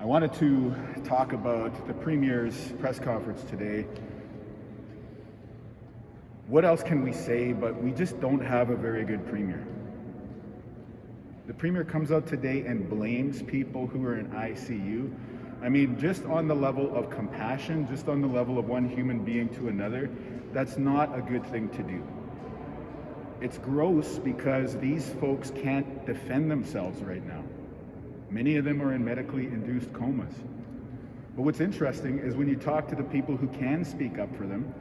I wanted to talk about the Premier's press conference today. What else can we say, but we just don't have a very good Premier. The Premier comes out today and blames people who are in ICU. I mean, just on the level of compassion, just on the level of one human being to another, that's not a good thing to do. It's gross because these folks can't defend themselves right now. Many of them are in medically induced comas. But what's interesting is when you talk to the people who can speak up for them,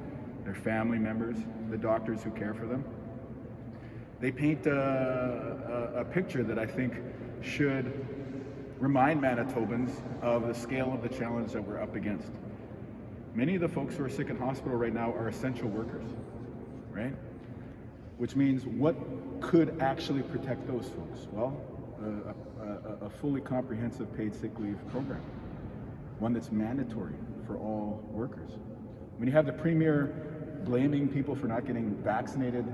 their family members, the doctors who care for them, they paint a picture that I think should remind Manitobans of the scale of the challenge that we're up against. Many of the folks who are sick in hospital right now are essential workers, right? Which means what could actually protect those folks? Well, a fully comprehensive paid sick leave program, one that's mandatory for all workers. When you have the Premier blaming people for not getting vaccinated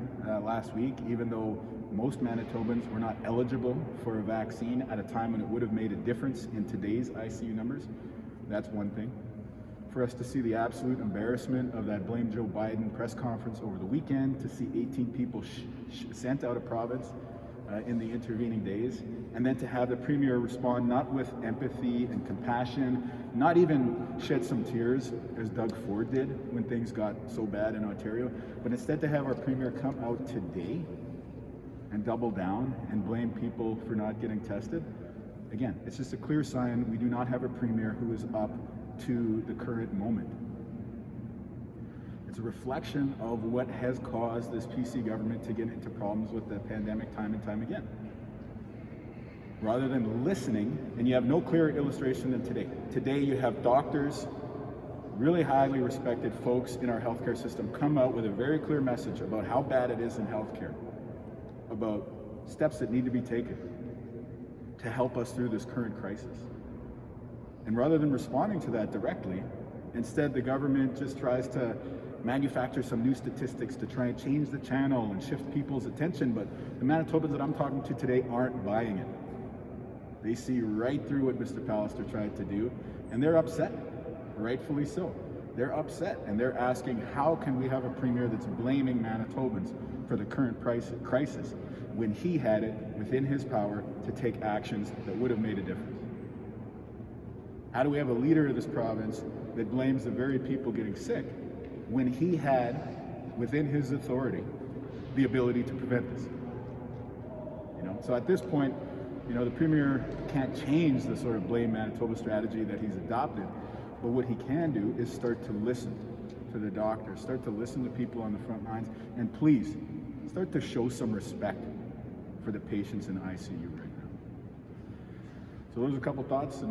last week, even though most Manitobans were not eligible for a vaccine at a time when it would have made a difference in today's ICU numbers, that's one thing. For us to see the absolute embarrassment of that Blame Joe Biden press conference over the weekend, to see 18 people sent out of province in the intervening days, and then to have the Premier respond not with empathy and compassion, not even shed some tears as Doug Ford did when things got so bad in Ontario, but instead to have our Premier come out today and double down and blame people for not getting tested. Again, it's just a clear sign we do not have a Premier who is up to the current moment. It's a reflection of what has caused this PC government to get into problems with the pandemic time and time again. Rather than listening, and you have no clearer illustration than today. Today you have doctors, really highly respected folks in our healthcare system, come out with a very clear message about how bad it is in healthcare, about steps that need to be taken to help us through this current crisis. And rather than responding to that directly, instead the government just tries to manufacture some new statistics to try and change the channel and shift people's attention, but the Manitobans that I'm talking to today aren't buying it. They see right through what Mr. Pallister tried to do, and they're upset, rightfully so. They're upset, and they're asking, how can we have a Premier that's blaming Manitobans for the current crisis when he had it within his power to take actions that would have made a difference? How do we have a leader of this province that blames the very people getting sick when he had within his authority the ability to prevent this? So at this point, the Premier can't change the sort of blame Manitoba strategy that he's adopted, but what he can do is start to listen to the doctors, start to listen to people on the front lines, and please start to show some respect for the patients in ICU right now. So those are a couple thoughts.